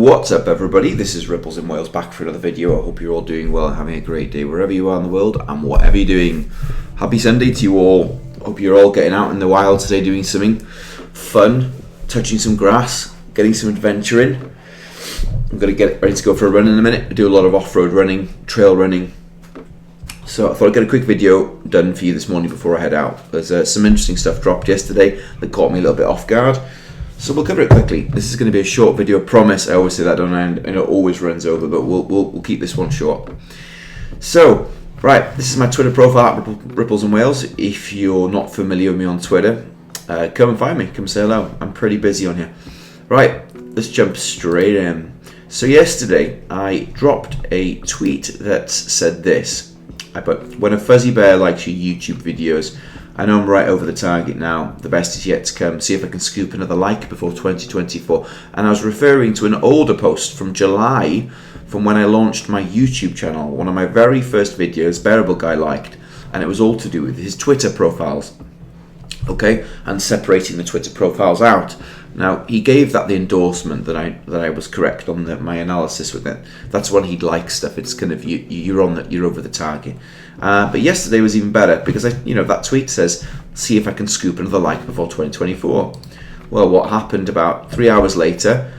What's up, everybody? This is Ripples in Wales back for another video. I hope you're all doing well and having a great day wherever you are in the world and whatever you're doing. Happy Sunday to you all. Hope you're all getting out in the wild today doing something fun, touching some grass, getting some adventure in. I'm going to get ready to go for a run in a minute. I do a lot of off-road running, trail running. So I thought I'd get a quick video done for you this morning before I head out. There's some interesting stuff dropped yesterday that caught me a little bit off guard. So we'll cover it quickly. This is going to be a short video, I promise. I always say that, don't I? And it always runs over, but we'll keep this one short. So, right, this is my Twitter profile at Ripples in Wales. If you're not familiar with me on Twitter, come and find me. Come say hello. I'm pretty busy on here. Right, let's jump straight in. So yesterday, I dropped a tweet that said this. I put, when a fuzzy bear likes your YouTube videos, I know I'm right over the target now. The best is yet to come. See if I can scoop another like before 2024. And I was referring to an older post from July, from when I launched my YouTube channel. One of my very first videos, Bearable Guy liked, and it was all to do with his Twitter profiles. Okay, and separating the Twitter profiles out. Now he gave that the endorsement that I was correct on my analysis with it. That's when he'd like stuff. It's kind of you're over the target. But yesterday was even better because that tweet says, "See if I can scoop another like before 2024." Well, what happened about 3 hours later?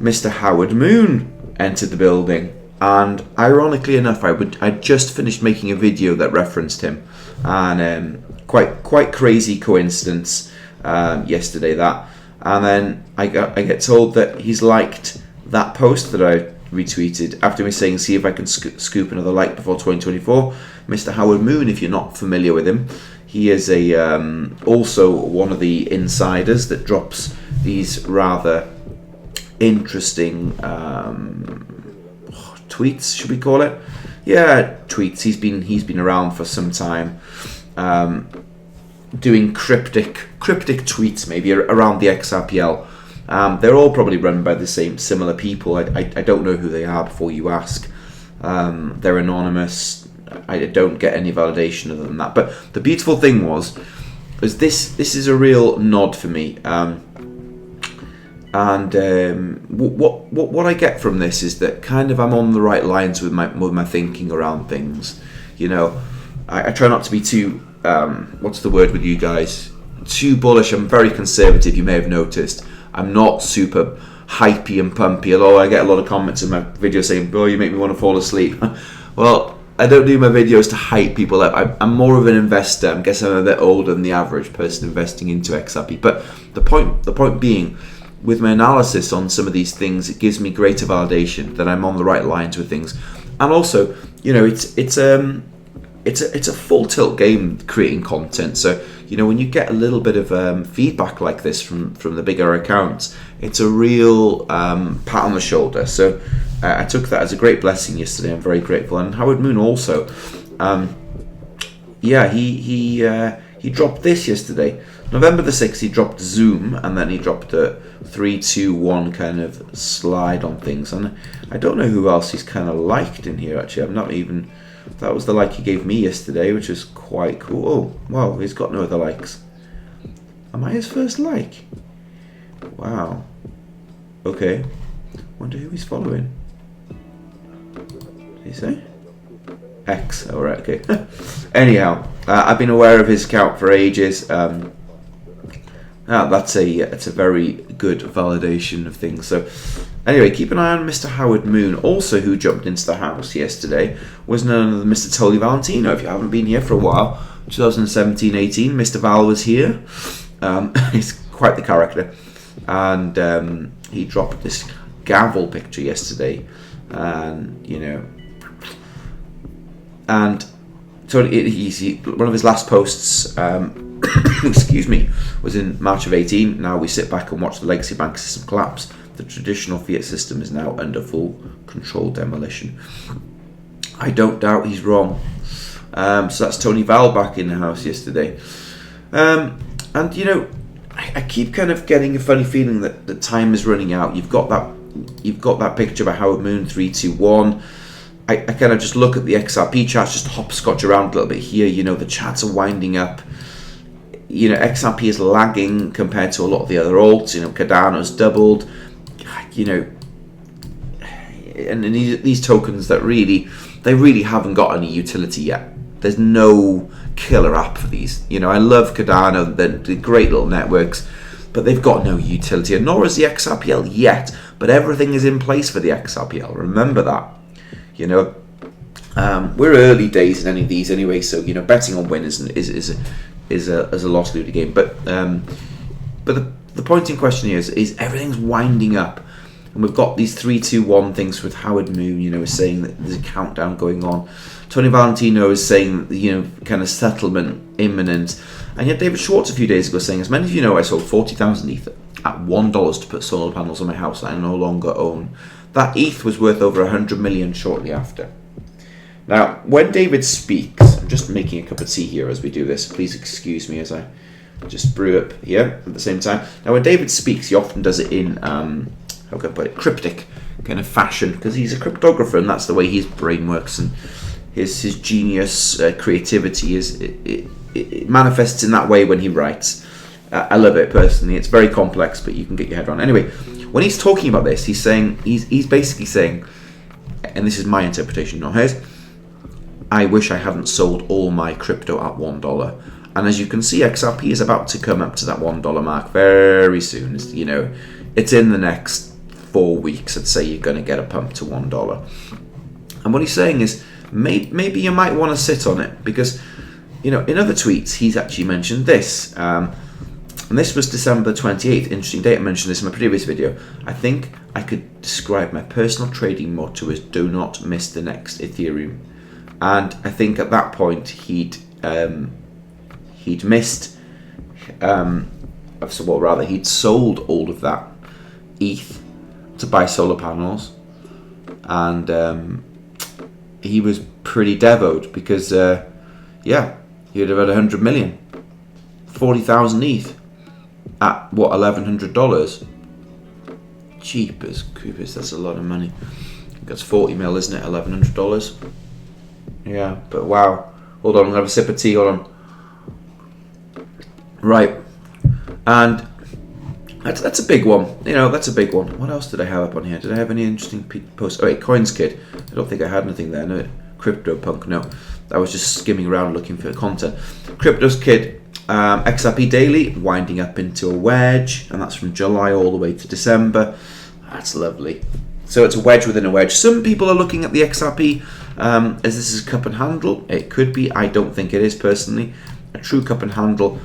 Mr. Howard Moon entered the building, and ironically enough, I'd just finished making a video that referenced him, and quite crazy coincidence yesterday that. And then I get told that he's liked that post that I retweeted after me saying, "See if I can scoop another like before 2024." Mr. Howard Moon, if you're not familiar with him, he is also one of the insiders that drops these rather interesting tweets, should we call it? Yeah, tweets. He's been around for some time. Doing cryptic tweets maybe around the XRPL. They're all probably run by the similar people. I don't know who they are before you ask. They're anonymous. I don't get any validation other than that. But the beautiful thing was this is a real nod for me. What I get from this is that kind of I'm on the right lines with my thinking around things. I try not to be too what's the word with you guys? Too bullish. I'm very conservative, you may have noticed. I'm not super hypey and pumpy, although I get a lot of comments in my videos saying, "Bro, you make me want to fall asleep." Well, I don't do my videos to hype people up. I'm more of an investor. I guess I'm a bit older than the average person investing into XRP. But the point being, with my analysis on some of these things, it gives me greater validation that I'm on the right lines with things. And also, it's a full tilt game creating content. So when you get a little bit of feedback like this from the bigger accounts, it's a real pat on the shoulder. So I took that as a great blessing yesterday. I'm very grateful. And Howard Moon also, he dropped this yesterday. November the 6th, he dropped Zoom, and then he dropped a 3, 2, 1 kind of slide on things. And I don't know who else he's kind of liked in here, actually. I'm not even... That was the like he gave me yesterday, which is quite cool. Oh, wow, he's got no other likes. Am I his first like? Wow. Okay. Wonder who he's following. Did he say? X. Oh, right, okay. Anyhow, I've been aware of his account for ages. It's a very good validation of things. So anyway, keep an eye on Mr. Howard Moon. Also, who jumped into the house yesterday was none other than Mr. Tolly Valentino. If you haven't been here for a while, 2017-18, Mr. Val was here. He's quite the character. And he dropped this gavel picture yesterday. And so one of his last posts, excuse me, was in March of 18. Now we sit back and watch the legacy bank system collapse. The traditional fiat system is now under full controlled demolition. I don't doubt he's wrong. So that's Tony Val back in the house yesterday. I keep kind of getting a funny feeling that the time is running out. You've got that picture by Howard Moon 321. I kind of just look at the XRP charts, just hopscotch around a little bit here. The charts are winding up. XRP is lagging compared to a lot of the other alts. Cardano's doubled. and these tokens that really haven't got any utility yet. There's no killer app for these. You know, I love Cardano, the great little networks, but they've got no utility, and nor is the XRPL yet. But everything is in place for the XRPL. Remember that. You know, we're early days in any of these anyway, so you know, betting on winners is a lost leader game. But the point in question here is everything's winding up, and we've got these 3, 2, 1 things with Howard Moon. You know, is saying that there's a countdown going on. Tony Valentino is saying, you know, kind of settlement imminent. And yet David Scwatrz a few days ago saying, as many of you know, I sold 40,000 ETH at $1 to put solar panels on my house that I no longer own. That ETH was worth over 100 million shortly after. Now, when David speaks, I'm just making a cup of tea here as we do this. Please excuse me as I just brew up here at the same time. Now, when David speaks, he often does it in, how can I put it, cryptic kind of fashion, because he's a cryptographer and that's the way his brain works, and his genius creativity it manifests in that way when he writes. I love it personally. It's very complex, but you can get your head around. Anyway, when he's talking about this, he's basically saying, and this is my interpretation, not his, I wish I hadn't sold all my crypto at $1. And as you can see, XRP is about to come up to that $1 mark very soon. You know, it's in the next 4 weeks. I'd say you're going to get a pump to $1. And what he's saying is, maybe you might want to sit on it, because, you know, in other tweets he's actually mentioned this, and this was December 28th. Interesting date. I mentioned this in my previous video. I think I could describe my personal trading motto as do not miss the next Ethereum. And I think at that point he'd missed, he'd sold all of that ETH to buy solar panels, and he was pretty devoed, because yeah, he'd have had 100 million, 40,000 ETH at what, $1,100. Jeepers creepers, that's a lot of money. That's 40 mil, isn't it? $1,100. Yeah, but wow. Hold on, I'm gonna have a sip of tea. Hold on. Right, and that's a big one. You know, that's a big one. What else did I have up on here? Did I have any interesting posts? Oh wait, Coins Kid. I don't think I had anything there. No, CryptoPunk. No, I was just skimming around looking for content. Cryptos Kid, XRP Daily, winding up into a wedge, and that's from July all the way to December. That's lovely. So it's a wedge within a wedge. Some people are looking at the XRP as this is a cup and handle. It could be. I don't think it is personally. A true cup and handle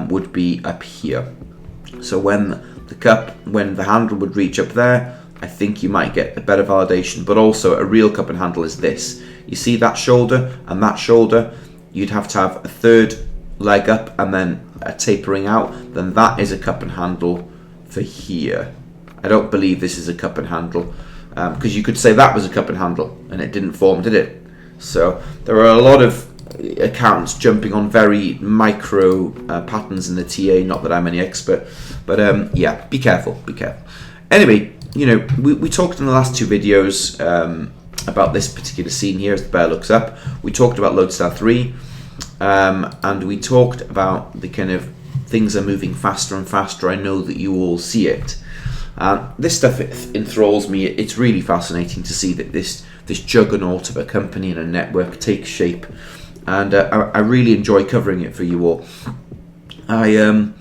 would be up here. So when the handle would reach up there, I think you might get a better validation. But also a real cup and handle is this. You see that shoulder and that shoulder, you'd have to have a third leg up and then a tapering out. Then that is a cup and handle for here. I don't believe this is a cup and handle, because you could say that was a cup and handle and it didn't form, did it? So there are a lot of accounts jumping on very micro patterns in the TA. Not that I'm any expert, but yeah, be careful. Anyway, you know, we talked in the last 2 videos about this particular scene here as the bear looks up. We talked about Lodestar 3, and we talked about the kind of things are moving faster and faster. I know that you all see it. This stuff enthralls me. It's really fascinating to see that this juggernaut of a company and a network takes shape, and I really enjoy covering it for you all. I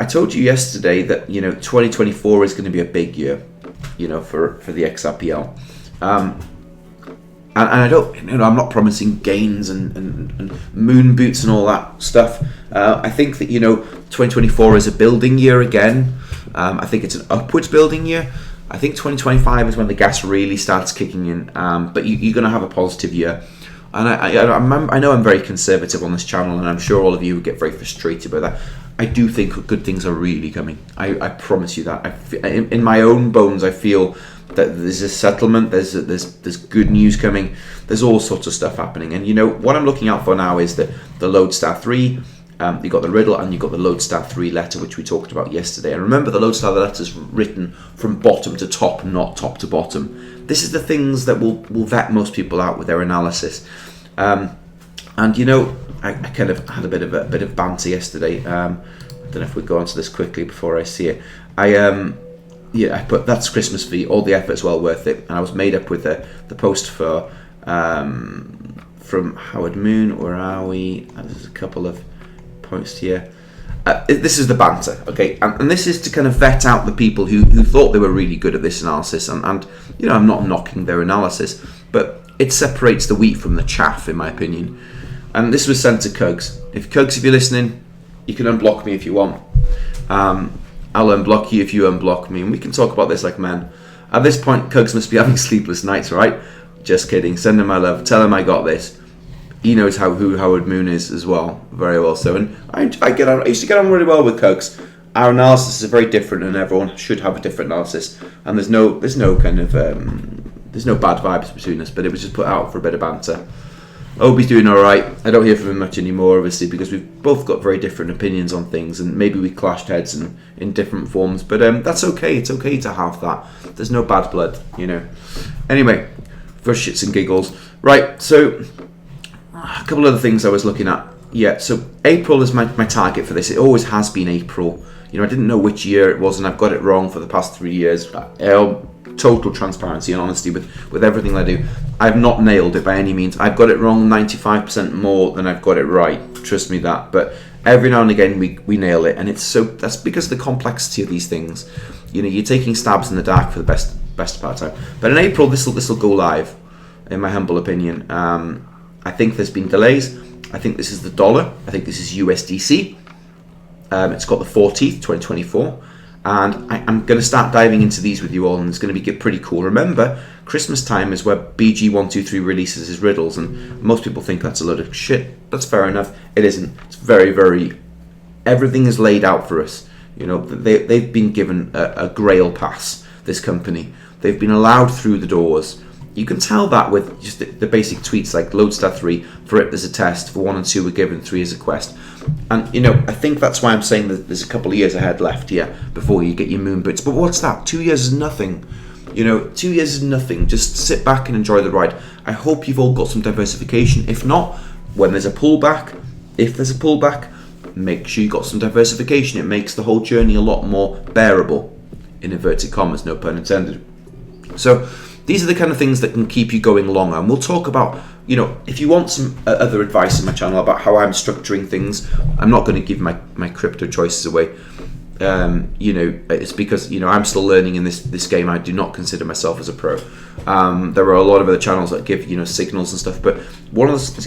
told you yesterday that, you know, 2024 is going to be a big year, you know, for the XRPL, and I don't, you know, I'm not promising gains and moon boots and all that stuff. I think that, you know, 2024 is a building year again. I think it's an upwards building year. I think 2025 is when the gas really starts kicking in, but you're going to have a positive year. And I know I'm very conservative on this channel, and I'm sure all of you would get very frustrated by that. I do think good things are really coming. I promise you that. In my own bones, I feel that there's a settlement, there's good news coming, there's all sorts of stuff happening. And you know, what I'm looking out for now is the Lodestar 3, you got the Riddler, and you got the Lodestar 3 letter, which we talked about yesterday. And remember, the Lodestar letter is written from bottom to top, not top to bottom. This is the things that will vet most people out with their analysis. And you know, I kind of had a bit of banter yesterday. I don't know if we go on to this quickly before I see it. yeah, I put that's Christmas for you. All the effort's well worth it. And I was made up with the post for from Howard Moon. Where are we? There's a couple of posts here. This is the banter, okay, and this is to kind of vet out the people who thought they were really good at this analysis, and you know, I'm not knocking their analysis, but it separates the wheat from the chaff, in my opinion. And this was sent to Cugs. If you're listening, you can unblock me if you want. I'll unblock you if you unblock me, and we can talk about this like men. At this point, Cugs must be having sleepless nights, right? Just kidding. Send him my love. Tell him I got this. He knows who Howard Moon is as well, very well so. And I used to get on really well with Cugs. Our analysis is very different, and everyone should have a different analysis. And there's no kind of there's no bad vibes between us. But it was just put out for a bit of banter. I hope he's doing all right. I don't hear from him much anymore, obviously, because we've both got very different opinions on things, and maybe we clashed heads in different forms. But that's okay. It's okay to have that. There's no bad blood, you know. Anyway, for shits and giggles, right? So. A couple of other things I was looking at. Yeah, so April is my target for this. It always has been April. You know, I didn't know which year it was, and I've got it wrong for the past 3 years. Total transparency and honesty with everything I do. I've not nailed it by any means. I've got it wrong 95% more than I've got it right. Trust me that. But every now and again we nail it, and that's because of the complexity of these things. You know, you're taking stabs in the dark for the best part of time. But in April, this will go live, in my humble opinion. I think there's been delays. I think this is the dollar. I think this is USDC. It's got the 14th, 2024. And I'm going to start diving into these with you all, and it's going to be pretty cool. Remember, Christmas time is where BG123 releases his riddles, and most people think that's a load of shit. That's fair enough. It isn't. It's very, very... Everything is laid out for us. You know, they've been given a grail pass, this company. They've been allowed through the doors. You can tell that with just the basic tweets like Lodestar 3, for it there's a test, for 1 and 2 we're given, 3 is a quest. And you know, I think that's why I'm saying that there's a couple of years ahead left here before you get your moon boots. But what's that? 2 years is nothing. You know, 2 years is nothing. Just sit back and enjoy the ride. I hope you've all got some diversification. If not, when there's a pullback, make sure you got some diversification. It makes the whole journey a lot more bearable, in inverted commas, no pun intended. So these are the kind of things that can keep you going longer. And we'll talk about, you know, if you want some other advice in my channel about how I'm structuring things, I'm not going to give my crypto choices away. You know, it's because, you know, I'm still learning in this game. I do not consider myself as a pro. There are a lot of other channels that give, you know, signals and stuff. But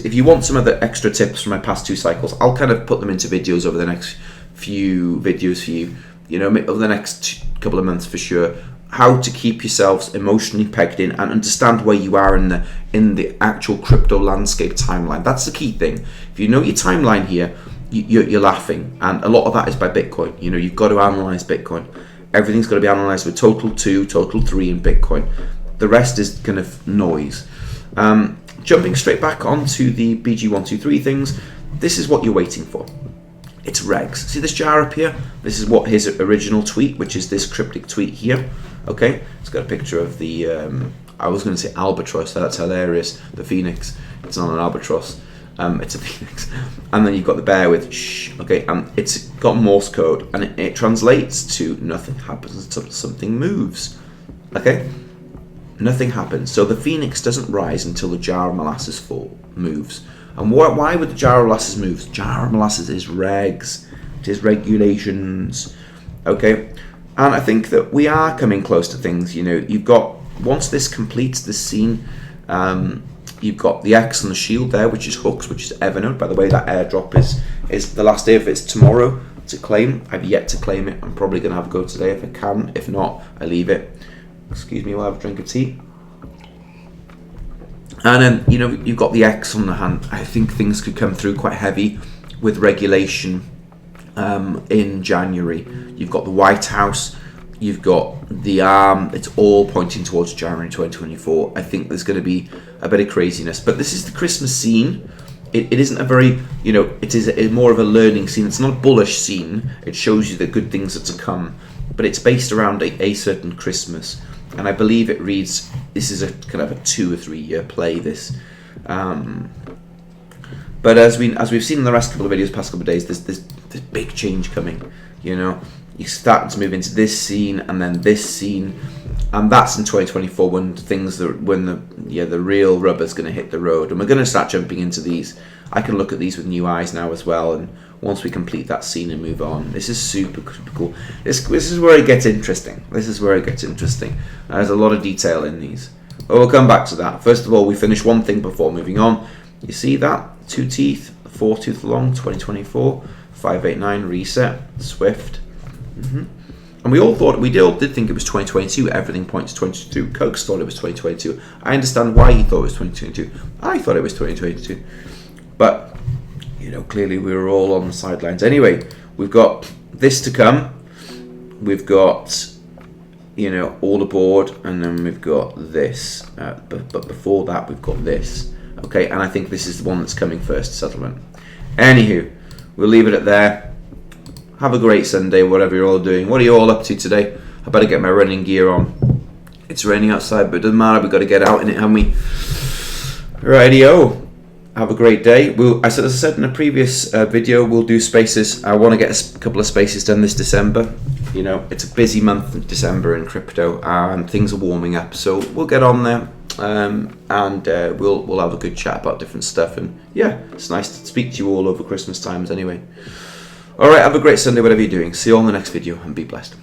if you want some other extra tips from my past 2 cycles, I'll kind of put them into videos over the next few videos for you. You know, over the next couple of months for sure. How to keep yourselves emotionally pegged in and understand where you are in the actual crypto landscape timeline. That's the key thing. If you know your timeline here, you're laughing, and a lot of that is by Bitcoin. You know, you've got to analyze Bitcoin. Everything's got to be analyzed with total 2, total 3 in Bitcoin. The rest is kind of noise. Jumping straight back onto the BG123 things, this is what you're waiting for. It's regs. See this jar up here? This is what his original tweet, which is this cryptic tweet here. Okay, it's got a picture of the, I was going to say albatross, that's hilarious, the phoenix. It's not an albatross, it's a phoenix. And then you've got the bear with shh, okay, and it's got Morse code, and it translates to nothing happens until something moves, okay? Nothing happens, so the phoenix doesn't rise until the jar of molasses moves. And why would the jar of molasses move? Jar of molasses is regs, it is regulations, okay? And I think that we are coming close to things. You know, you've got, once this completes the scene, you've got the X and the shield there, which is hooks, which is Evernote. By the way, that airdrop is the last day of it's tomorrow to claim. I've yet to claim it. I'm probably going to have a go today if I can. If not, I leave it. Excuse me while I have a drink of tea. And then, you know, you've got the X on the hand. I think things could come through quite heavy with regulation in January. You've got the White House, you've got the it's all pointing towards January 2024. I think there's going to be a bit of craziness, but this is the Christmas scene. It isn't a very, you know, it is more of a learning scene. It's not a bullish scene. It shows you the good things that to come, but it's based around a certain Christmas, and I believe it reads, this is a kind of a 2 or 3 year play, this. But as we've seen in the last couple of videos, past couple of days, there's big change coming. You know, you're starting to move into this scene and then this scene, and that's in 2024 when the real rubber's going to hit the road, and we're going to start jumping into these. I can look at these with new eyes now as well, and once we complete that scene and move on, this is super cool. This is where it gets interesting. There's a lot of detail in these. But we'll come back to that. First of all, we finish one thing before moving on. You see that? 2 teeth, 4 tooth long, 2024, 589 reset, Swift. And we all did think it was 2022. Everything points to 2022. Cugs thought it was 2022. I understand why he thought it was 2022. I thought it was 2022. But, clearly we were all on the sidelines. Anyway, we've got this to come. We've got, all aboard, and then we've got this. But before that, we've got this. Okay, and I think this is the one that's coming first, settlement. Anywho, we'll leave it at there. Have a great Sunday, whatever you're all doing. What are you all up to today? I better get my running gear on. It's raining outside, but it doesn't matter. We've got to get out in it, haven't we? Rightio. Have a great day. As I said in a previous video, we'll do spaces. I want to get a couple of spaces done this December. It's a busy month in December in crypto, and things are warming up. So we'll get on there, and we'll have a good chat about different stuff. And yeah, it's nice to speak to you all over Christmas times anyway. Alright, have a great Sunday, whatever you're doing. See you all in the next video, and be blessed.